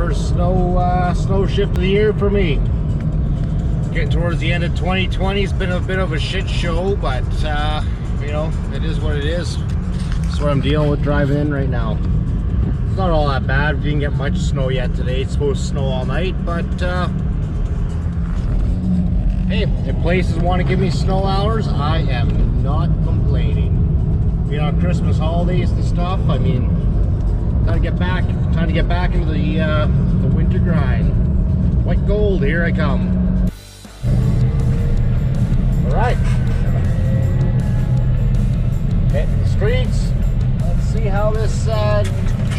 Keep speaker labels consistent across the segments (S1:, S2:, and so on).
S1: first snow shift of the year for me. Getting towards the end of 2020, it's been a bit of a shit show, but you know, it is what it is. That's what I'm dealing with driving in right now. It's not all that bad. We didn't get much snow yet today. It's supposed to snow all night, but hey, if places want to give me snow hours, I am not complaining. You know, Christmas holidays and stuff. I mean, time to get back into the winter grind. White gold, here I come. All right, hitting the streets. Let's see how this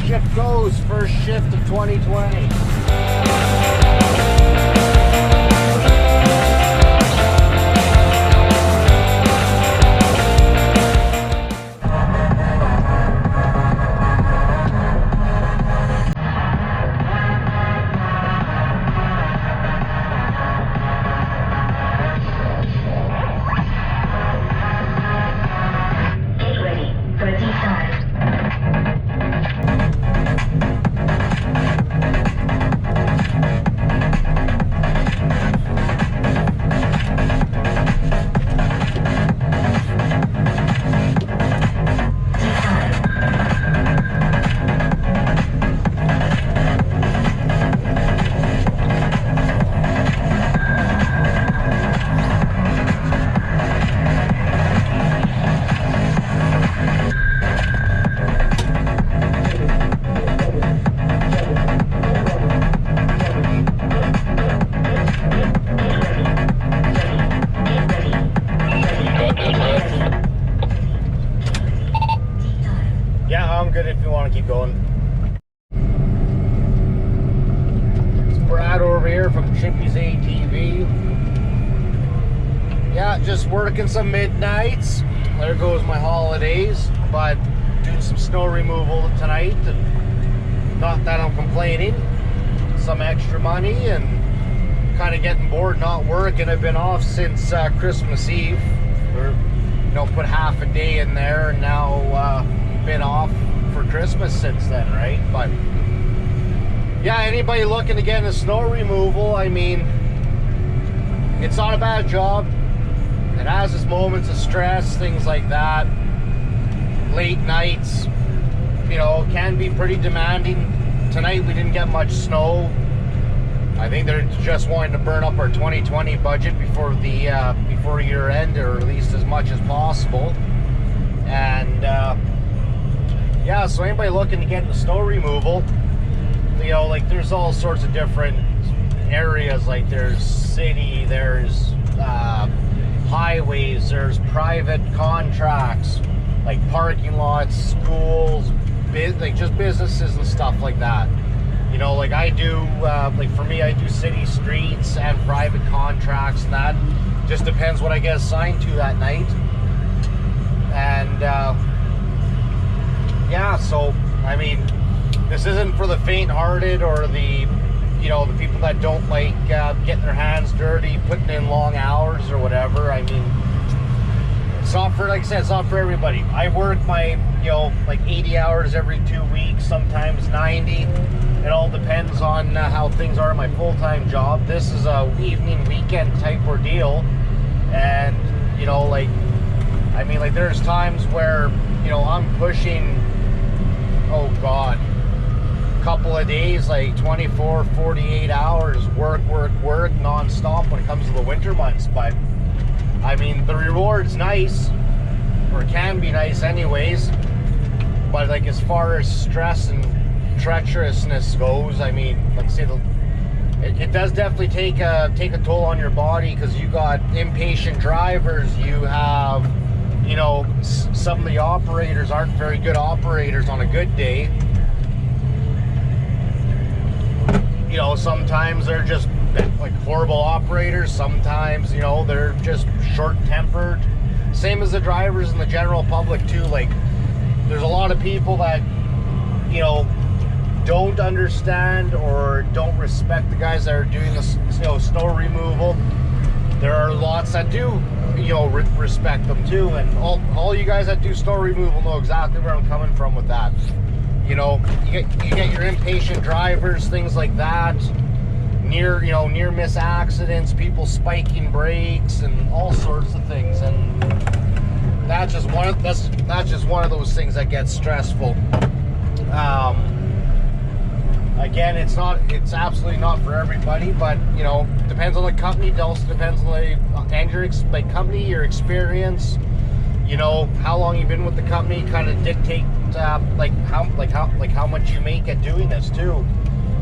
S1: shift goes. First shift of 2020. Good if you want to keep going. It's Brad over here from Chippys ATV. Yeah, just working some midnights. There goes my holidays, but doing some snow removal tonight, and not that I'm complaining. Some extra money and kind of getting bored not working. I've been off since Christmas Eve. We're, you know, put half a day in there, and now been off for Christmas since then, right? But yeah, anybody looking to get into snow removal, I mean, it's not a bad job. It has its moments of stress, things like that. Late nights, you know, can be pretty demanding. Tonight we didn't get much snow. I think they're just wanting to burn up our 2020 budget before the before year end, or at least as much as possible. And yeah, so anybody looking to get into snow removal, you know, like there's all sorts of different areas. Like there's city, there's highways, there's private contracts, like parking lots, schools, like just businesses and stuff like that. You know, like I do, like for me, I do city streets and private contracts, and that just depends what I get assigned to that night. And yeah, so I mean, this isn't for the faint-hearted or the, you know, the people that don't like getting their hands dirty, putting in long hours or whatever. I mean, it's not for, like I said, it's not for everybody. I work my, you know, like 80 hours every 2 weeks, sometimes 90. It all depends on how things are in my full-time job. This is a evening, weekend type ordeal, and you know, like, I mean, like there's times where, you know, I'm pushing, oh God, a couple of days, like 24, 48 hours, work non-stop when it comes to the winter months. But I mean, the reward's nice, or can be nice anyways, but like as far as stress and treacherousness goes, I mean, like I say, it does definitely take a toll on your body, because you got impatient drivers, you have, you know, some of the operators aren't very good operators on a good day. You know, sometimes they're just like horrible operators, sometimes, you know, they're just short-tempered. Same as the drivers and the general public too. Like, there's a lot of people that, you know, don't understand or don't respect the guys that are doing this, you know, snow removal. There are lots that do, you know, respect them too, and all you guys that do snow removal know exactly where I'm coming from with that. You know, you get your impatient drivers, things like that. Near miss accidents, people spiking brakes, and all sorts of things. And that's just one of those things that gets stressful. Again, it's absolutely not for everybody, but you know, depends on the company. It also depends on the company, your experience. You know, how long you've been with the company kind of dictate how much you make at doing this too.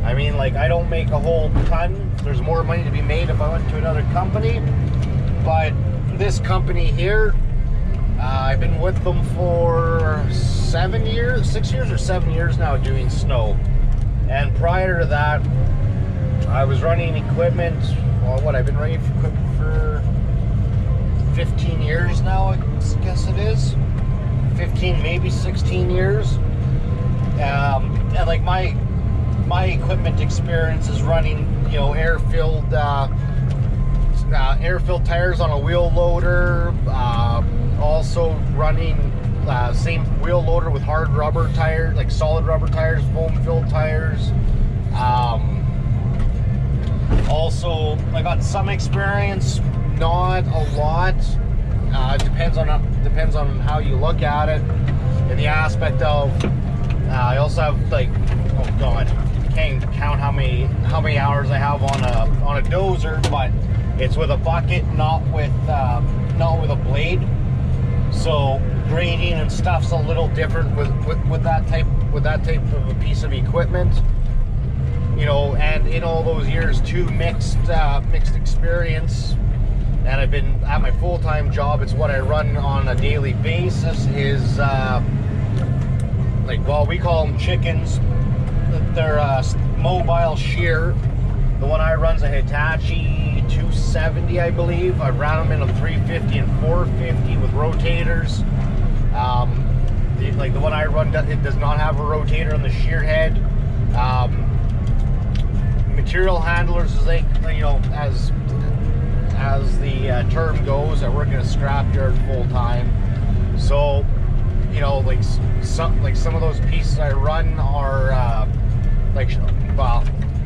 S1: I mean, like, I don't make a whole ton. There's more money to be made if I went to another company, but this company here, I've been with them for 6 years or 7 years now doing snow. And prior to that, I was running equipment. Well, I've been running equipment for 15 years now, I guess it is. 15, maybe 16 years. And like my equipment experience is running, you know, air-filled tires on a wheel loader. Also running same wheel loader with hard rubber tires, like solid rubber tires, foam-filled tires. Also, I got some experience, not a lot. Depends on how you look at it. In the aspect of, I also have, like, oh god, I can't count how many hours I have on a dozer, but it's with a bucket, not with a blade. So grading and stuff's a little different with that type of a piece of equipment. You know, and in all those years too, mixed experience. And I've been at my full-time job. It's what I run on a daily basis. Is we call them chickens. They're mobile shear. The one I run's a Hitachi 270, I believe. I ran them in a 350 and 450 with rotators. The one I run, it does not have a rotator on the shear head. Material handlers, as the term goes, I work in a scrapyard full time. So, you know, some of those pieces I run are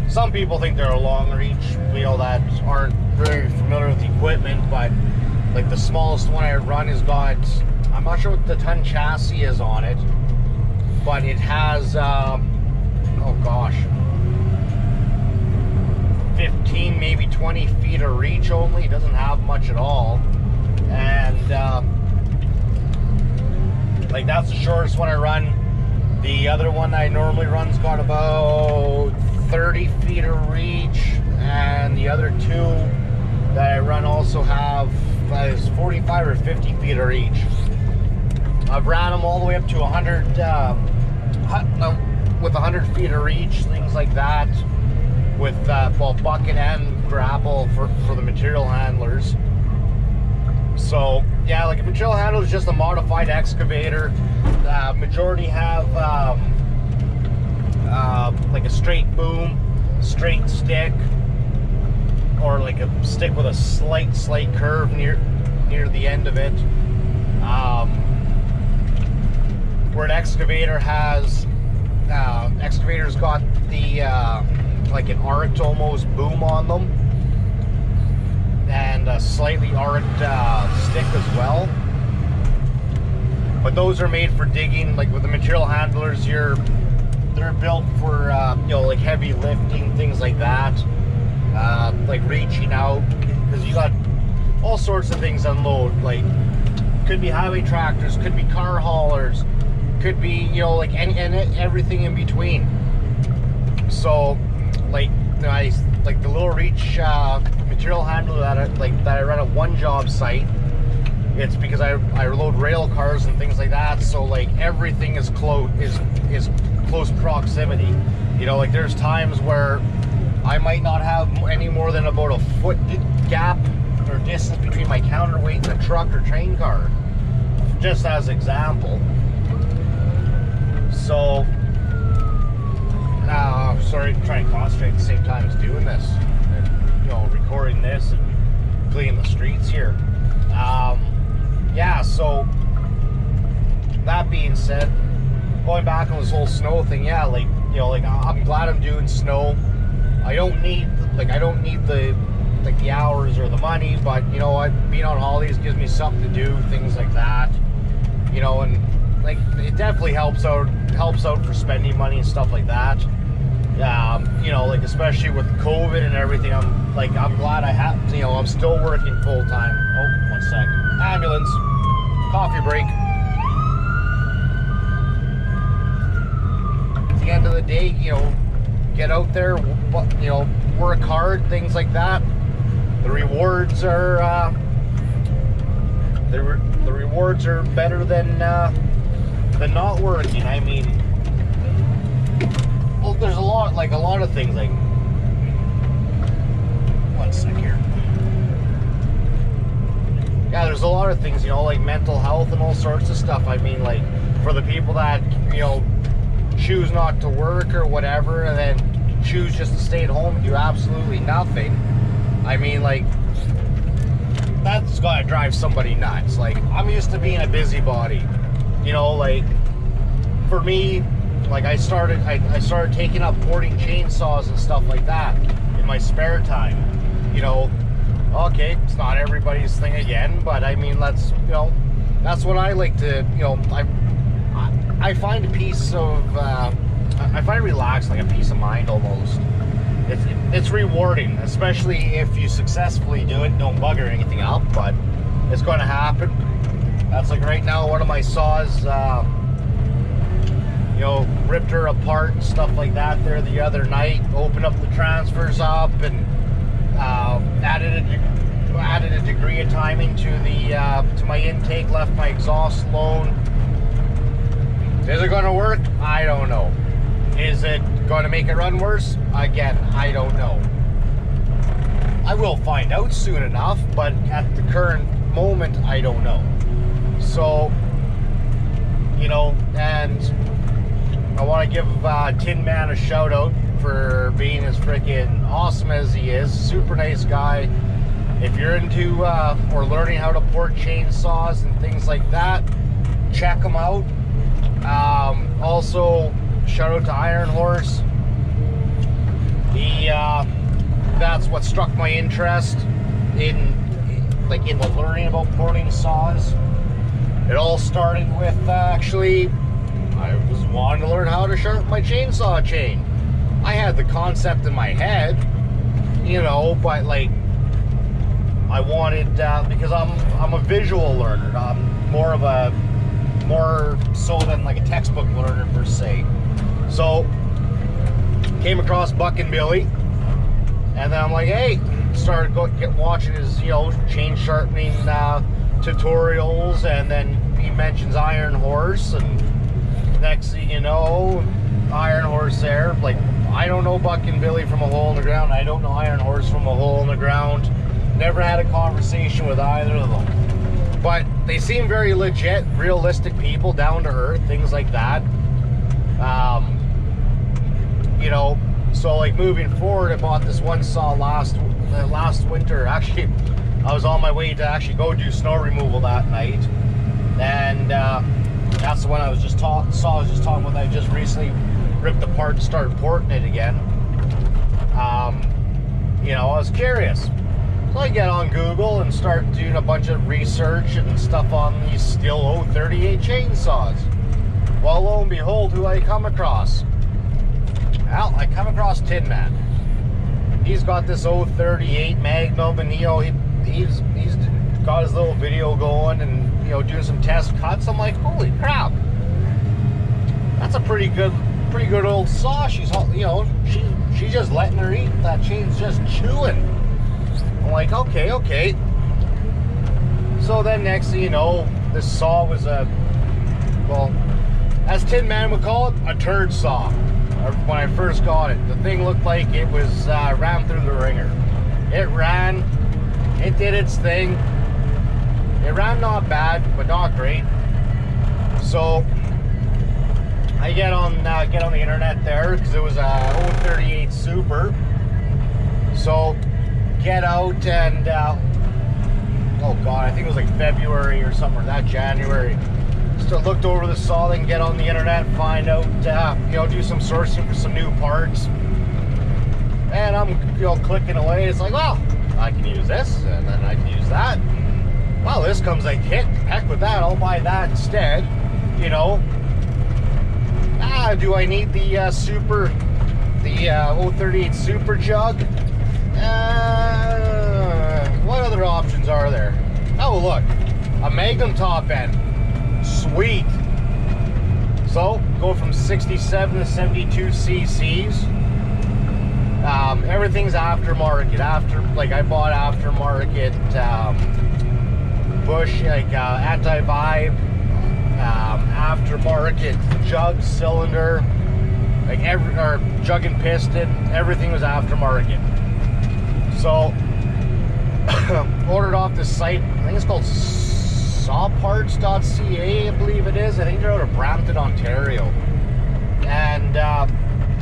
S1: some people think they're a long reach, you know, that aren't very familiar with the equipment, but like the smallest one I run has got, I'm not sure what the ton chassis is on it, but it has 15, maybe 20 feet of reach only. It doesn't have much at all. And that's the shortest one I run. The other one I normally run's got about 30 feet of reach, and the other two that I run also have 45 or 50 feet of reach. I've ran them all the way up to 100 with 100 feet of reach, things like that, with bucket and grapple for the material handlers. So yeah, like a material handler is just a modified excavator. Majority have like a straight boom, straight stick, or like a stick with a slight curve near the end of it. Where an excavator has, excavator's got the like an arced almost boom on them, and a slightly arced stick as well. But those are made for digging. Like with the material handlers, they're built for you know, like heavy lifting, things like that, like reaching out, because you got all sorts of things unload. Like could be highway tractors, could be car haulers, could be, you know, like and everything in between. So like the little reach material handler that I run at one job site, it's because I load rail cars and things like that. So like everything is close proximity. You know, like there's times where I might not have any more than about a foot gap or distance between my counterweight and a truck or train car, just as example. So sorry, trying to concentrate at the same time as doing this, and, you know, recording this and cleaning the streets here. Yeah, so that being said, going back on this whole snow thing, yeah, like, you know, like, I'm glad I'm doing snow. I don't need the like the hours or the money, but you know what, being on holidays gives me something to do, things like that, you know, and like it definitely helps out for spending money and stuff like that. You know, like especially with COVID and everything, I'm glad I have, you know, I'm still working full time. Oh, 1 sec. Ambulance. Coffee break. At the end of the day, you know, get out there, you know, work hard, things like that. The rewards are the rewards are better than not working. I mean, well, there's a lot of things, like 1 sec here. Yeah, there's a lot of things, you know, like mental health and all sorts of stuff. I mean, like for the people that, you know, choose not to work or whatever, and then choose just to stay at home and do absolutely nothing. I mean, like, that's gotta drive somebody nuts. Like, I'm used to being a busybody, you know, like, for me, like, I started taking up porting chainsaws and stuff like that in my spare time, you know. Okay, it's not everybody's thing again, but I mean, that's, you know, that's what I like to, you know, I find a piece of, I find it relaxed, like a peace of mind almost. It's rewarding, especially if you successfully do it, don't bugger anything up, but it's going to happen. That's like right now, one of my saws, you know, ripped her apart and stuff like that there the other night, opened up the transfers up and added a degree of timing to the to my intake, left my exhaust alone. Is it going to work? I don't know. Is it going to make it run worse? Again, I don't know. I will find out soon enough, but at the current moment, I don't know. So, you know, and I want to give Tin Man a shout out for being as freaking awesome as he is. Super nice guy. If you're into or learning how to port chainsaws and things like that, check him out. Also, shout out to Iron Horse. That's what struck my interest in the learning about porting saws. It all started with actually, I was wanting to learn how to sharpen my chainsaw chain. I had the concept in my head, you know, but like I wanted because I'm a visual learner. I'm more so than like a textbook learner per se. So came across Buck and Billy, and then I'm like, hey, started watching his, you know, chain sharpening tutorials, and then he mentions Iron Horse, and next thing you know, Iron Horse there. Like, I don't know Buck and Billy from a hole in the ground. I don't know Iron Horse from a hole in the ground. Never had a conversation with either of them. But they seem very legit, realistic people, down to earth, things like that. You know, so like moving forward, I bought this one saw last winter. Actually, I was on my way to actually go do snow removal that night, and that's the one I was just talking about. I just recently ripped apart and started porting it again. You know, I was curious. So I get on Google and start doing a bunch of research and stuff on these Stihl 038 chainsaws. Well, lo and behold, who I come across? Well, I come across Tin Man. He's got this 038 Magnum, and, you know, he's got his little video going and, you know, doing some test cuts. I'm like, holy crap, that's a pretty good old saw. She's, you know, she's just letting her eat. That chain's just chewing. I'm like, okay. So then next thing you know, this saw was well, as Tin Man would call it, a turd saw. When I first got it, the thing looked like it was ran through the ringer. It ran, it did its thing. It ran not bad, but not great. So I get on the internet there, because it was a 038 Super. So get out and oh god, I think it was like February or something, or that January. So I looked over the saw, then get on the internet, find out, you know, do some sourcing for some new parts. And I'm, you know, clicking away. It's like, well, I can use this, and then I can use that. Well, this comes like, heck with that, I'll buy that instead, you know. Do I need the the 038 Super Jug? What other options are there? Oh, look, a Magnum top end. Sweet. So, go from 67 to 72 cc's. Everything's aftermarket. I bought aftermarket bush, like anti-vibe, aftermarket jug, cylinder, like or jug and piston. Everything was aftermarket. So, ordered off this site. I think it's called sawparts.ca, I believe it is. I think they're out of Brampton, Ontario. And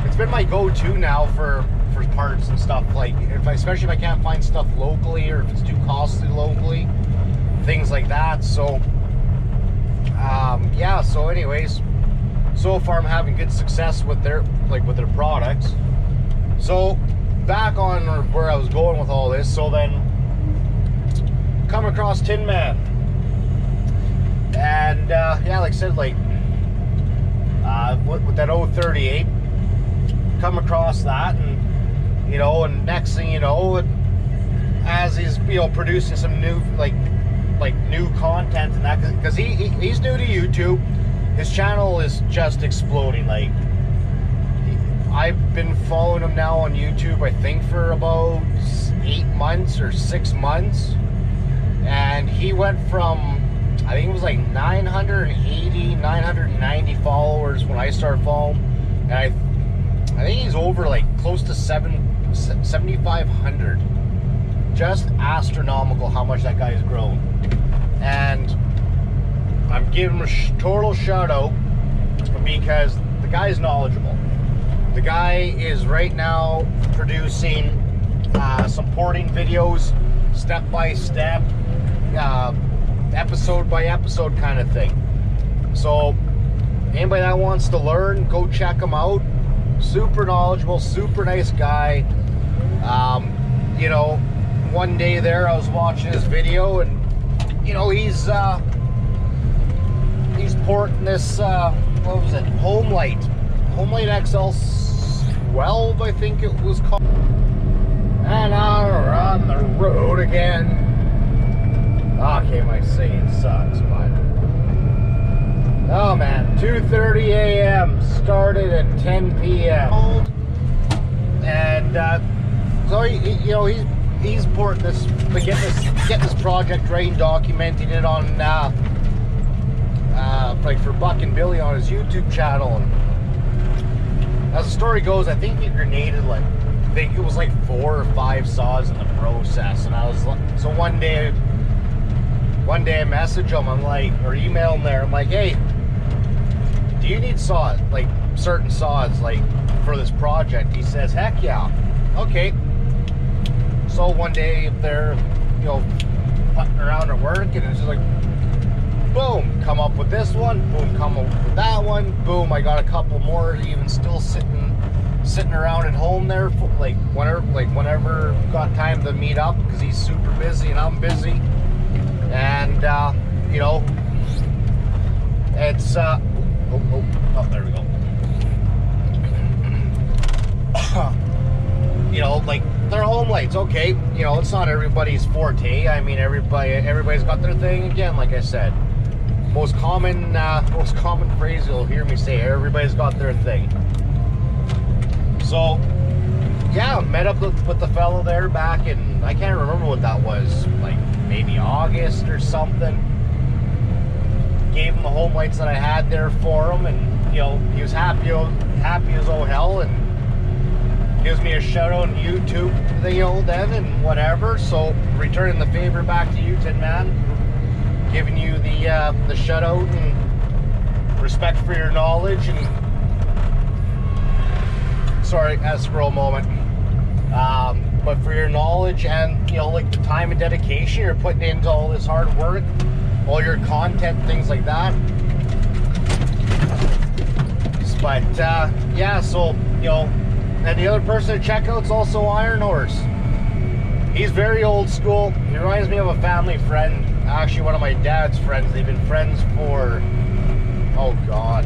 S1: it's been my go-to now for parts and stuff. Like, especially if I can't find stuff locally, or if it's too costly locally, things like that. So, yeah. So, anyways, so far I'm having good success with their products. So, back on where I was going with all this. So then, come across Tin Man. And yeah, like I said, like with that 038, come across that, and you know, and next thing you know, as he's, you know, producing some new like new content and that, because he's new to YouTube, his channel is just exploding. Like, I've been following him now on YouTube, I think for about 8 months or 6 months, and he went from, I think it was like 980, 990 followers when I started following, and I think he's over like close to 7,500. Just astronomical how much that guy's grown. And I'm giving him a total shout out because the guy's knowledgeable. The guy is right now producing some porting videos, step by step, episode by episode kind of thing. So anybody that wants to learn, go check him out. Super knowledgeable, super nice guy. You know, one day there I was watching his video, and you know, he's porting this what was it, Homelight XL 12, I think it was called. And now we're on the road again. Okay, my singing sucks, but oh man, 2:30 a.m. started at 10 p.m. And so you know, he's porting this, getting this project right and documenting it on like for Buck and Billy on his YouTube channel. And as the story goes, I think he grenaded like, I think it was like 4 or 5 saws in the process. And I was like, so one day I message him, I'm like, or email him there, I'm like, hey, do you need saws, like certain saws, like for this project? He says, heck yeah. Okay. So one day they're, you know, putting around at work, and it's just like, boom, come up with this one, boom, come up with that one, boom, I got a couple more even still sitting around at home there, for, like whenever got time to meet up, because he's super busy and I'm busy. And you know, it's oh, there we go. You know, like, they're home lights, okay, you know, it's not everybody's forte. I mean, everybody's got their thing. Again, like I said, most common phrase you'll hear me say, everybody's got their thing. So yeah, met up with the fellow there back in, I can't remember what that was, like maybe August or something. Gave him the home lights that I had there for him, and you know, he was happy as oh hell, and gives me a shout out on YouTube, you know, then, and whatever. So returning the favor back to you, Tin Man, giving you the shout out and respect for your knowledge. And sorry, as a squirrel moment, but for your knowledge and, you know, like the time and dedication you're putting into all this hard work, all your content, things like that. But yeah, so you know, and the other person to check out is also Iron Horse. He's very old school. He reminds me of a family friend, actually one of my dad's friends. They've been friends for, oh God,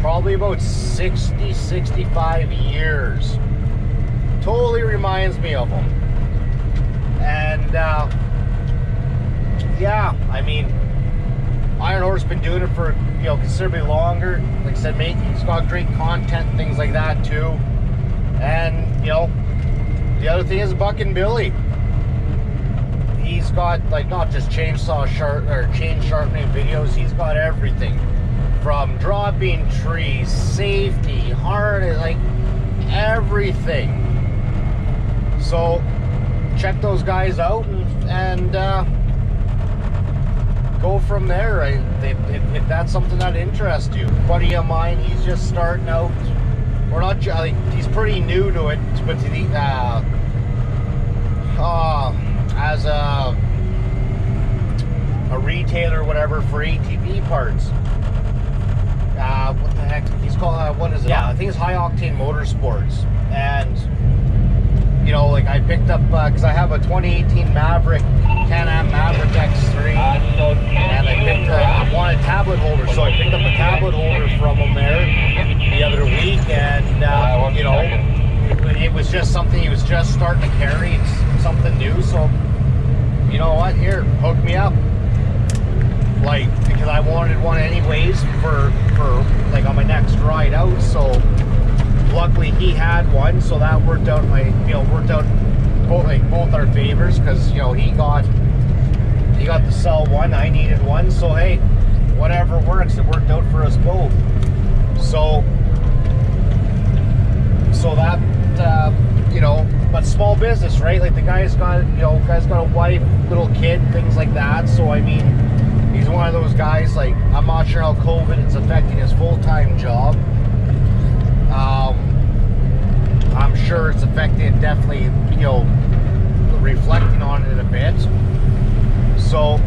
S1: probably about 60, 65 years. Totally reminds me of him. And yeah, I mean, Iron Horse been doing it for, you know, considerably longer. Like I said, he's got great content, things like that too. And you know, the other thing is Buck and Billy. He's got like not just chain sharpening videos. He's got everything from dropping trees, safety, harness, like everything. So check those guys out and go from there. If that's something that interests you. A buddy of mine, he's just starting out. We're not. He's pretty new to it, but to the as a retailer, or whatever, for ATV parts. What the heck? He's called. What is it? Yeah, I think it's High Octane Motorsports. And you know, like I picked up because I have a 2018 Maverick, Can-Am Maverick X3, and I wanted a tablet holder, so I picked up a tablet holder from him there the other week, and you know, it was just something he was just starting to carry. It's something new, so you know what? Here, hook me up, like, because I wanted one anyways for like on my next ride out. So luckily he had one, so that worked out both our favors, because you know he got to sell one, I needed one, so hey, whatever works, it worked out for us both. So that you know, but small business, right? Like the guy's got a wife, little kid, things like that. So I mean, he's one of those guys, like, I'm not sure how COVID is affecting his full-time job. I'm sure it's affecting it, definitely, you know, reflecting on it a bit. So,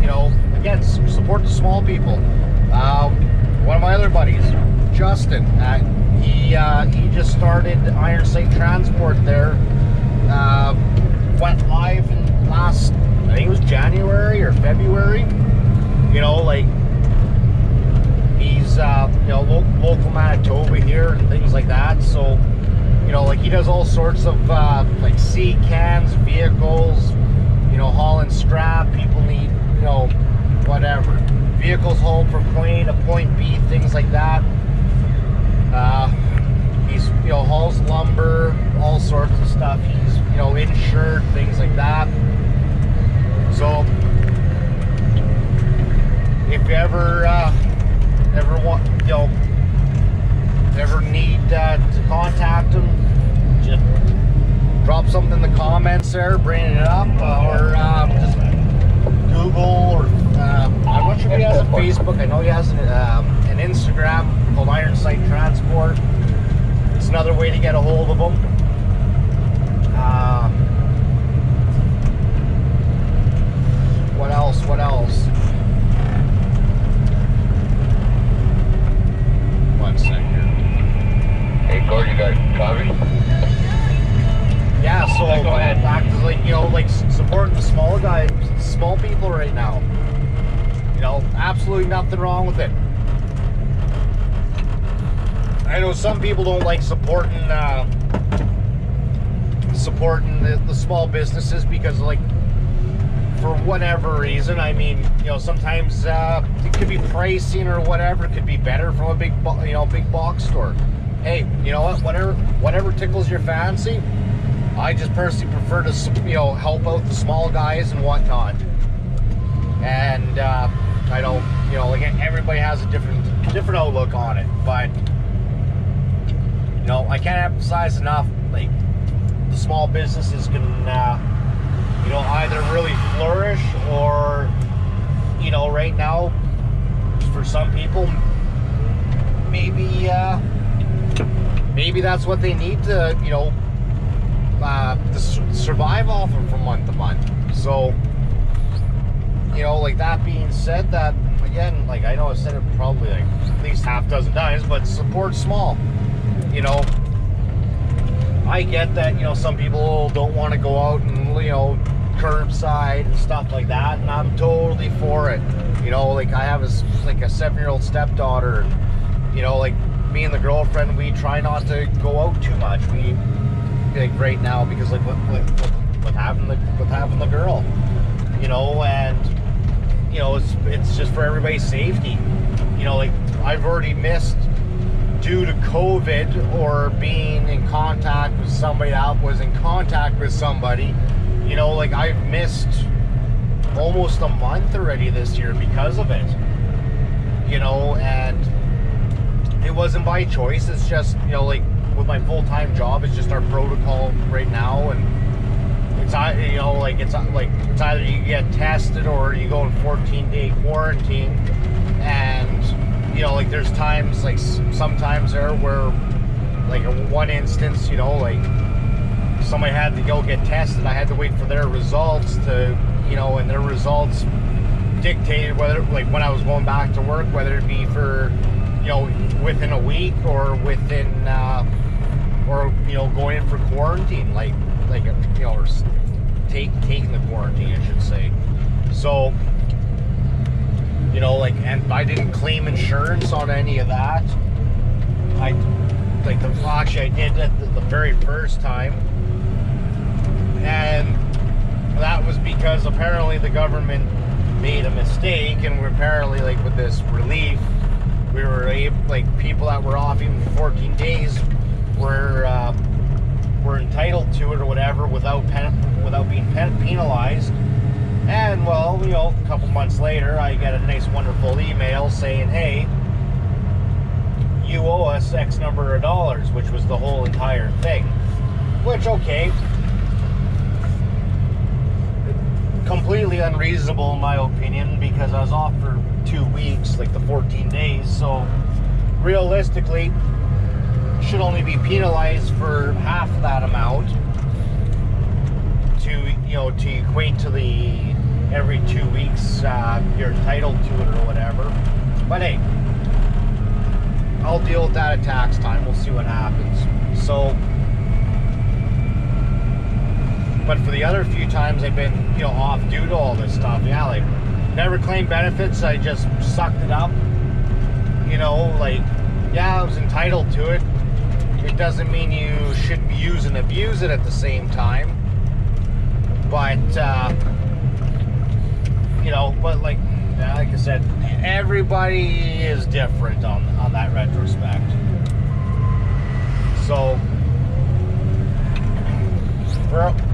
S1: you know, again, support the small people. One of my other buddies, Justin, he just started Iron Sight Transport there. Went live in last, I think it was January or February. You know, like, he's you know, local Manitoba here and things like that. So, you know, like, he does all sorts of like sea cans, vehicles, you know, hauling strap. People need, you know, whatever, vehicles hauled from point A to point B, things like that. He's, you know, hauls lumber, all sorts of stuff. He's, you know, insured, things like that. So if you ever want, you know, ever need to contact him, just drop something in the comments there, bringing it up, or just Google, or I'm not sure if he has a Facebook. I know he has an Instagram called Iron Sight Transport. It's another way to get a hold of him. What else? One second here.
S2: Hey, Gord, you got coffee?
S1: Yeah, so
S2: go ahead.
S1: Back to, like, you know, like, supporting the small guys, small people right now. You know, absolutely nothing wrong with it. I know some people don't like supporting the small businesses because, like, for whatever reason. I mean, you know, sometimes it could be pricing or whatever. It could be better from a big box store. Hey, you know what? Whatever tickles your fancy. I just personally prefer to, you know, help out the small guys and whatnot. And I don't, you know, like, everybody has a different outlook on it, but you know, I can't emphasize enough, like, the small businesses can, you know, either really flourish, or, you know, right now, for some people, maybe that's what they need to, you know, to survive off of from month to month. So, you know, like, that being said, that, like again, like I know I said it probably like at least half dozen times, but support small. You know, I get that, you know, some people don't want to go out and, you know, curbside and stuff like that, and I'm totally for it. You know, like I have a 7-year-old stepdaughter, and, you know, like me and the girlfriend, we try not to go out too much. We like right now because like with having the girl, you know, and you know it's just for everybody's safety. You know, like I've already missed due to COVID or being in contact with somebody that was in contact with somebody. You know, like I've missed almost a month already this year because of it. You know, and it wasn't by choice. It's just, you know, like with my full-time job, it's just our protocol right now, and it's, you know, like it's either you get tested or you go in 14-day quarantine. And you know, like there's times, like sometimes there where, like in one instance, you know, like somebody had to go get tested. I had to wait for their results to, you know, and their results dictated whether, like when I was going back to work, whether it be for, you know, within a week or within, or, you know, going in for quarantine, like you know, or taking the quarantine, I should say. So, you know, like, and I didn't claim insurance on any of that. Actually I did it the very first time, and that was because apparently the government made a mistake, and we're apparently, like, with this relief, we were able, like, people that were off even for 14 days were entitled to it or whatever without being penalized. And well, you know, a couple months later, I get a nice, wonderful email saying, "Hey, you owe us X number of dollars," which was the whole entire thing. Which, okay, completely unreasonable in my opinion, because I was off for 2 weeks, like the 14 days. So realistically, should only be penalized for half that amount to, you know, to equate to the every 2 weeks you're entitled to it or whatever. But hey, I'll deal with that at tax time. We'll see what happens. So, but for the other few times I've been, you know, off due to all this stuff, yeah, like never claimed benefits. I just sucked it up. You know, like, yeah, I was entitled to it. It doesn't mean you should use and abuse it at the same time. But, you know, but like I said, everybody is different on that retrospect. So,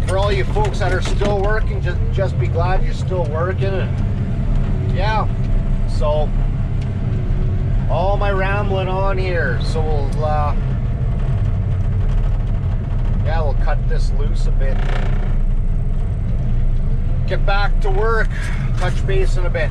S1: for all you folks that are still working, just be glad you're still working. And yeah, so all my rambling on here. So we'll cut this loose a bit. Get back to work. Touch base in a bit.